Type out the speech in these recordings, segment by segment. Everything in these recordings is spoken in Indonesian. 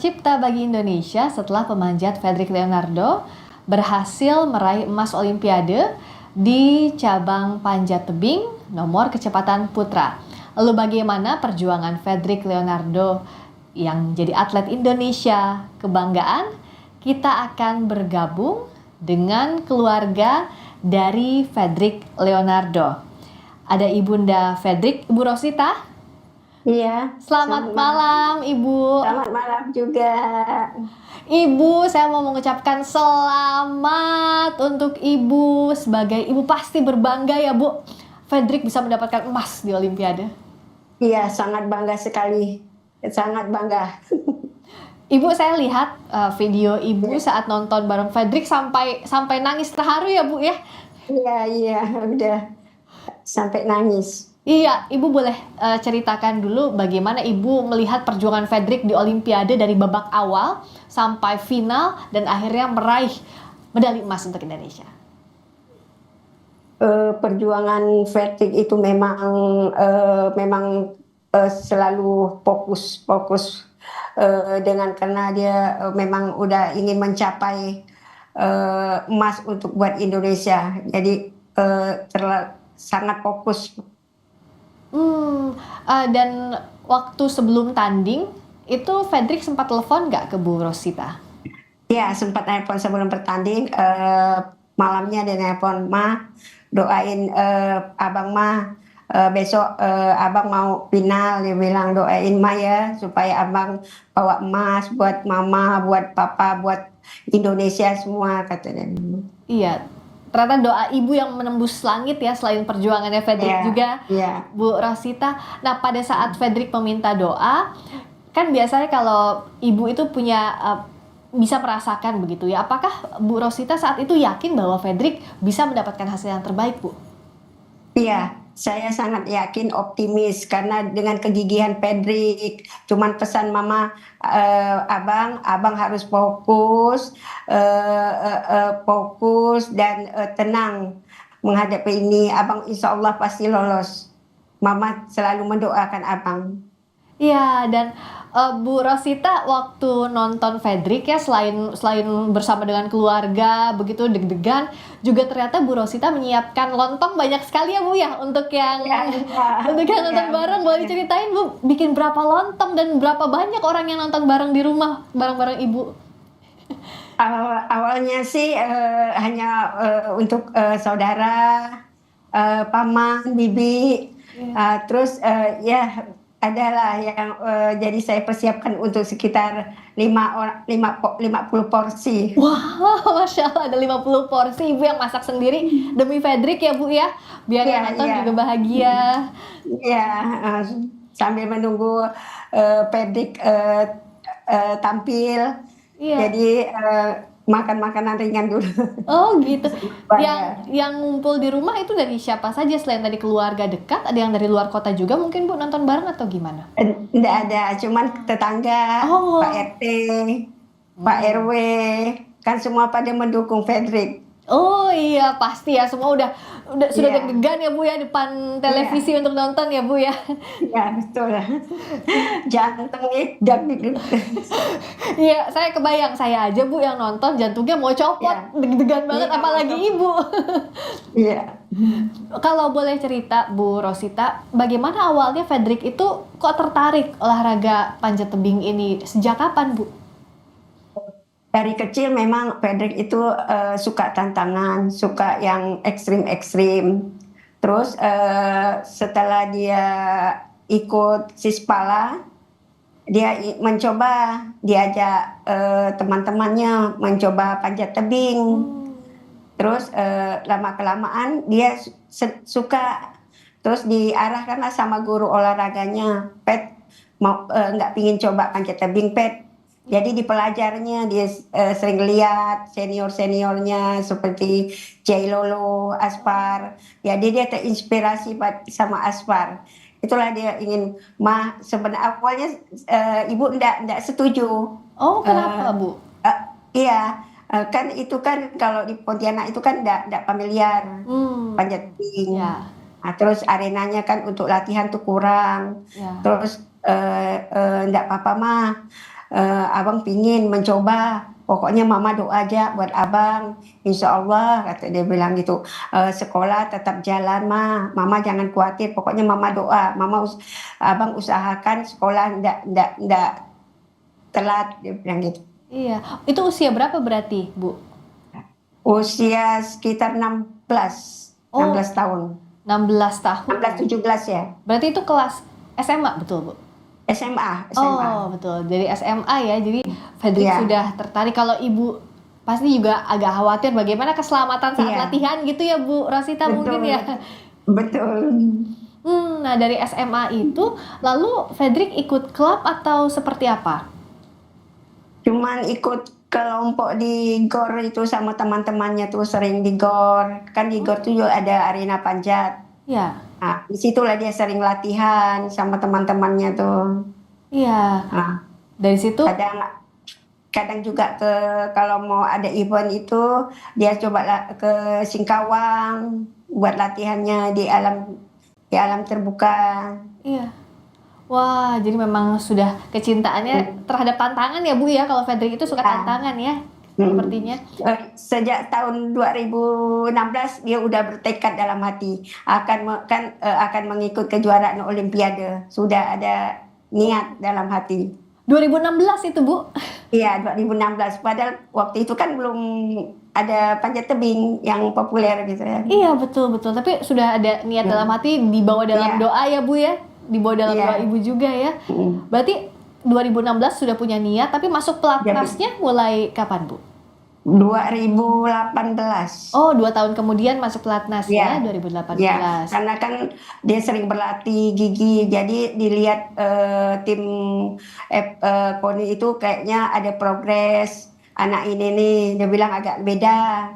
tercipta bagi Indonesia setelah pemanjat Fedrik Leonardo berhasil meraih emas Olimpiade di cabang panjat tebing nomor kecepatan putra. Lalu bagaimana perjuangan Fedrik Leonardo yang jadi atlet Indonesia kebanggaan? Kita akan bergabung dengan keluarga dari Fedrik Leonardo. Ada Ibunda Fedrik, Ibu Rosita. Iya, Selamat malam, Ibu. selamat malam juga. Ibu, saya mau mengucapkan selamat untuk Ibu. Sebagai Ibu pasti berbangga ya, Bu. Fedrik bisa mendapatkan emas di Olimpiade. Iya, sangat bangga sekali. Sangat bangga. Ibu, saya lihat video Ibu saat nonton bareng Fedrik sampai nangis terharu ya, Bu ya. Iya, udah sampai nangis. Iya, Ibu boleh ceritakan dulu bagaimana Ibu melihat perjuangan Fedrik di Olimpiade dari babak awal sampai final dan akhirnya meraih medali emas untuk Indonesia. Perjuangan Fredrik itu memang selalu fokus dengan karena dia memang udah ingin mencapai emas untuk buat Indonesia. Jadi sangat fokus. Dan waktu sebelum tanding itu Fedrik sempat telepon nggak ke Bu Rosita? Ya, sempat nelpon sebelum bertanding, malamnya dia nelpon, "Ma, doain abang Ma, besok abang mau final," dia bilang, "doain Ma ya, supaya abang bawa emas buat mama, buat papa, buat Indonesia semua," katanya. Iya, ternyata doa Ibu yang menembus langit ya, selain perjuangannya Fedrik juga, Iya. Bu Rosita. Nah, pada saat Fedrik meminta doa, kan biasanya kalau Ibu itu punya bisa merasakan begitu ya. Apakah Bu Rosita saat itu yakin bahwa Fedrik bisa mendapatkan hasil yang terbaik, Bu? Iya, saya sangat yakin, optimis karena dengan kegigihan Fedrik, cuman pesan mama, abang harus fokus dan tenang menghadapi ini, abang insya Allah pasti lolos. Mama selalu mendoakan abang. Iya, dan Bu Rosita waktu nonton Fedrik ya, selain bersama dengan keluarga begitu deg-degan, juga ternyata Bu Rosita menyiapkan lontong banyak sekali ya, Bu ya, untuk yang Ya, untuk yang nonton bareng. Boleh diceritain, Bu, bikin berapa lontong dan berapa banyak orang yang nonton bareng di rumah bareng-bareng Ibu? awalnya sih hanya untuk saudara, paman, bibi, Iya. terus ya adalah yang jadi saya persiapkan untuk sekitar 50 porsi. Wah, Masya Allah, ada 50 porsi. Ibu yang masak sendiri demi Fedrik ya, Bu ya, biar Iya, yang nonton iya, juga bahagia. iya, sambil menunggu Fredrik tampil, Iya. jadi makan makanan ringan dulu. Oh gitu. Keluarga. Yang ngumpul di rumah itu dari siapa saja selain tadi keluarga dekat? Ada yang dari luar kota juga mungkin, Bu, nonton bareng atau gimana? Nggak ada, cuman tetangga, Pak Oh. RT, Pak RW, kan semua pada mendukung Fredrik. Oh iya, pasti ya, semua sudah Iya, deg-degan ya, Bu ya, depan iya, televisi untuk nonton ya, Bu ya. iya, betul. Jantungnya dag dig. Iya, saya kebayang, saya aja, Bu, yang nonton jantungnya mau copot, Iya, deg-degan banget iya, apalagi betul. Ibu. Iya. Kalau boleh cerita, Bu Rosita, bagaimana awalnya Fedrik itu kok tertarik olahraga panjat tebing ini? Sejak kapan, Bu? Dari kecil memang Fredrik itu suka tantangan, suka yang ekstrim-ekstrim. Terus setelah dia ikut Sispala, dia mencoba diajak teman-temannya mencoba panjat tebing. Hmm. Terus lama-kelamaan dia suka, terus diarahkanlah sama guru olahraganya, "Pet, mau nggak pingin coba panjat tebing, Pet?" Jadi di pelajarnya dia sering lihat senior-seniornya seperti Jay Lolo, Aspar. Jadi dia terinspirasi sama Aspar. Itulah dia ingin, "Ma, sebenarnya awalnya ibu ndak setuju." Oh, Eh, kenapa, Bu? eh, iya, kan itu kan kalau di Pontianak itu kan ndak familiar Hmm, panjat tebing. ya, Nah, terus arenanya kan untuk latihan tuh kurang. ya. Terus ndak apa-apa mah, abang pingin mencoba. Pokoknya mama doa aja buat abang, insya Allah kata dia bilang gitu. Sekolah tetap jalan mama jangan khawatir. Pokoknya mama doa, abang usahakan sekolah ndak telat dia bilang gitu. Iya. Itu usia berapa berarti, Bu? Usia sekitar 16 Oh, tahun. 16 tahun 16 ya. 17 ya. Berarti itu kelas SMA, betul, Bu? SMA. Oh, betul. Dari SMA ya. Jadi Fredrik Iya, sudah tertarik. Kalau Ibu pasti juga agak khawatir bagaimana keselamatan saat iya, latihan gitu ya, Bu Rosita mungkin ya. betul, betul. Nah dari SMA itu, lalu Fredrik ikut klub atau seperti apa? Cuman ikut kelompok di GOR itu sama teman-temannya tuh sering di GOR. Kan di GOR tuh juga ada arena panjat. Ya, Nah, disitulah dia sering latihan sama teman-temannya tuh. iya. Nah, Dari situ, kadang kadang juga kalau mau ada event itu dia coba ke Singkawang buat latihannya di alam terbuka. iya. Wah, jadi memang sudah kecintaannya terhadap tantangan ya, Bu ya. Kalau Fredrik itu suka Ya. tantangan ya, Hmm. sepertinya. Sejak tahun 2016 dia udah bertekad dalam hati akan mengikut kejuaraan Olimpiade. Sudah ada niat dalam hati. 2016 itu, Bu. Iya, 2016. Padahal waktu itu kan belum ada panjat tebing yang populer gitu ya. Iya, betul betul. Tapi sudah ada niat dalam Hmm. hati, dibawa dalam Iya, doa ya, Bu ya. Dibawa dalam doa iya. Ibu juga ya. Hmm. Berarti 2016 sudah punya niat, tapi masuk Jadi pelatnasnya mulai kapan, Bu? 2018. Oh, 2 tahun kemudian masuk pelatnas ya, Ya, ya, 2018. karena kan dia sering berlatih gigi, jadi dilihat tim KONI itu kayaknya ada progres anak ini nih, dia bilang agak beda.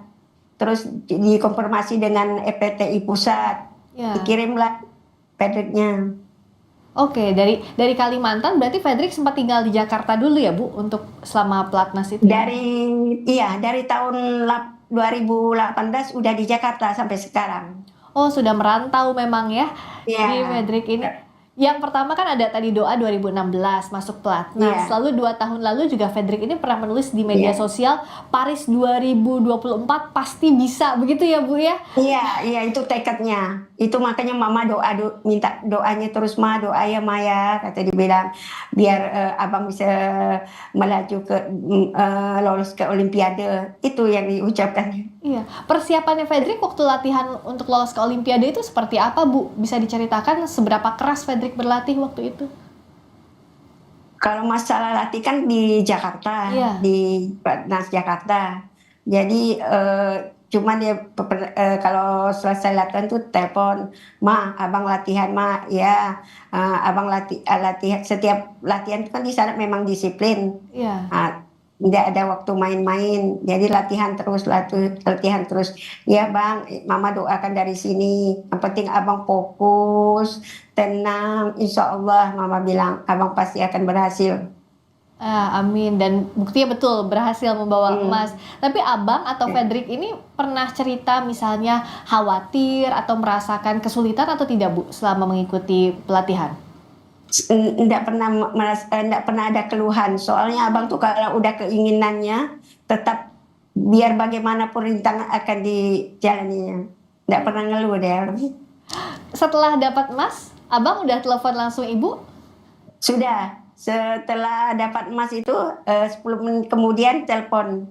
Terus dikonfirmasi dengan EPTI pusat, Ya. dikirimlah pedreknya. Oke, dari Kalimantan berarti Fredrik sempat tinggal di Jakarta dulu ya, Bu, untuk selama pelatnas itu ya? Dari tahun 2018 udah di Jakarta sampai sekarang. Oh, sudah merantau memang ya. Jadi Iya, Fredrik ini yang pertama kan ada tadi doa 2016 masuk pelatnas. iya, Lalu 2 tahun lalu juga Fredrik ini pernah menulis di media iya. sosial Paris 2024 pasti bisa. Begitu ya, Bu ya? Iya, iya itu tekadnya. Itu makanya mama minta doanya terus doa ya Maya kata dibilang biar abang bisa lolos ke Olimpiade. Itu yang diucapkan. Iya. Persiapannya Fredrik waktu latihan untuk lolos ke Olimpiade itu seperti apa, Bu? Bisa diceritakan seberapa keras Fredrik berlatih waktu itu? Kalau masalah latih kan di Jakarta, Iya. di Pelatnas Jakarta. Jadi cuman dia kalau selesai latihan tuh telepon, abang latihan ya. Abang latihan setiap latihan itu kan di sana memang disiplin. Iya. Ah, tidak ada waktu main-main, jadi latihan terus. Ya bang, mama doakan dari sini. Yang penting abang fokus, tenang. Insya Allah, mama bilang abang pasti akan berhasil. Amin. Dan buktinya betul berhasil membawa Hmm, emas. Tapi Abang atau ya. Fredrik ini pernah cerita misalnya khawatir atau merasakan kesulitan atau tidak, Bu, selama mengikuti pelatihan? Nggak pernah ada keluhan. Soalnya abang tuh kalau udah keinginannya, tetap biar bagaimanapun rintangan akan dijalaninya. Nggak pernah ngeluh deh. Setelah dapat emas, Abang udah telepon langsung Ibu? Sudah, setelah dapat emas itu 10 menit kemudian telepon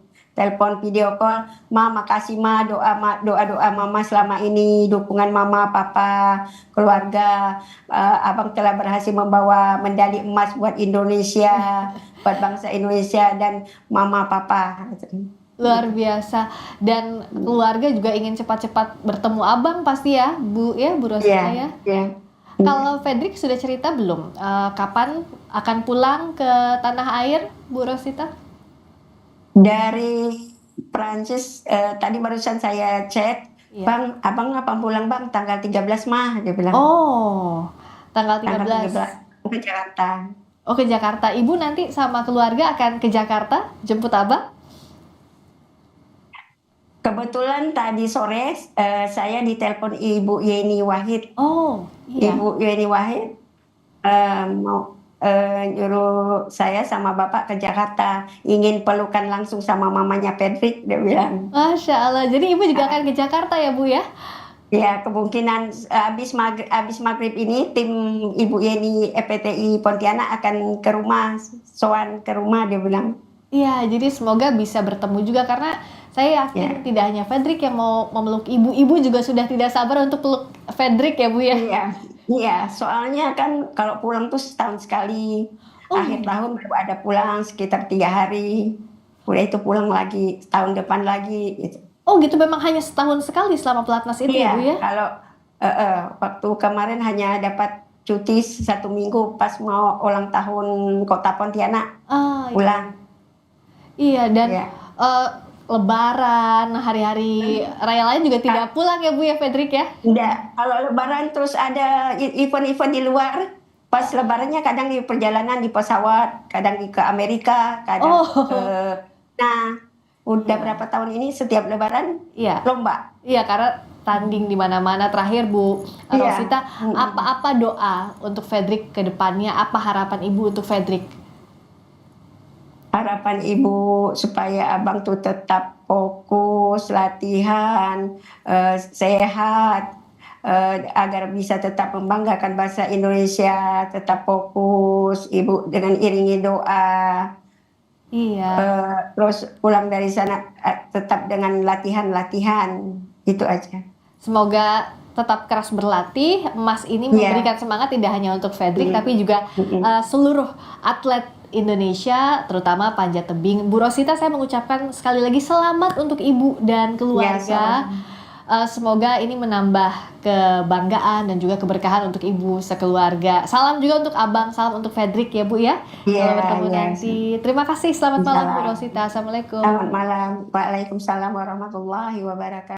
video call, makasih doa mama selama ini, dukungan mama, papa, keluarga, abang telah berhasil membawa medali emas buat Indonesia, buat bangsa Indonesia dan mama, papa. Luar biasa. Dan keluarga juga ingin cepat-cepat bertemu Abang pasti ya, Bu ya, Bu Iya, Rosita ya. iya. Kalau Fredrik sudah cerita belum kapan akan pulang ke tanah air, Bu Rosita? Dari Prancis tadi barusan saya chat, Iya. bang, abang kapan pulang bang? Tanggal 13 dia bilang. Oh, tanggal Tanggal 13. 13 ke Jakarta. Oh, ke Jakarta. Ibu nanti sama keluarga akan ke Jakarta jemput Abang? Kebetulan tadi sore saya ditelepon Ibu Yeni Wahid. Oh, iya. Ibu Yeni Wahid mau nyuruh saya sama bapak ke Jakarta, ingin pelukan langsung sama mamanya Patrick, dia bilang. Masya Allah. Jadi ibu juga akan ke Jakarta ya Bu ya? Ya, kemungkinan habis maghrib ini tim Ibu Yeni EPTI Pontianak akan ke rumah, sowan ke rumah dia bilang. Iya, jadi semoga bisa bertemu juga karena saya yakin Ya, tidak hanya Fredrik yang mau memeluk ibu, ibu juga sudah tidak sabar untuk peluk Fredrik ya Bu ya. iya, iya. Soalnya kan kalau pulang tuh setahun sekali, akhir Oh, tahun baru ada pulang sekitar 3 hari. Udah itu pulang lagi tahun depan lagi. Gitu. oh gitu memang hanya setahun sekali selama pelatnas itu ya Iya, Bu ya? kalau waktu kemarin hanya dapat cuti 1 minggu pas mau ulang tahun Kota Pontianak Ah iya, pulang. iya dan Ya, eh, Lebaran, hari-hari raya lain juga tidak pulang ya Bu ya Fredrik ya? enggak. Kalau Lebaran terus ada event-event di luar. Pas Lebarannya kadang di perjalanan di pesawat, kadang ke Amerika, kadang ke. Oh, Nah, udah iya, berapa tahun ini setiap Lebaran iya, lomba. iya karena tanding di mana-mana. Terakhir Bu Iya. Rosita, apa-apa doa untuk Fredrik ke depannya? Apa harapan Ibu untuk Fredrik? Harapan ibu supaya abang tuh tetap fokus latihan, sehat, agar bisa tetap membanggakan bahasa Indonesia, tetap fokus ibu dengan iringi doa, Iya. terus pulang dari sana tetap dengan latihan-latihan, itu aja. Semoga tetap keras berlatih. Emas ini Iya. memberikan semangat tidak hanya untuk Fredrik, Mm, tapi juga mm, seluruh atlet Indonesia, terutama panjat tebing. Bu Rosita, saya mengucapkan sekali lagi selamat untuk ibu dan ya, keluarga. Semoga ini menambah kebanggaan dan juga keberkahan untuk ibu sekeluarga. Salam juga untuk abang, salam untuk Fredrik ya Bu ya. iya, Kalau bertemu iya. nanti. Terima kasih, selamat malam Bu Salam. Rosita. Assalamualaikum. Selamat malam. Waalaikumsalam warahmatullahi wabarakatuh.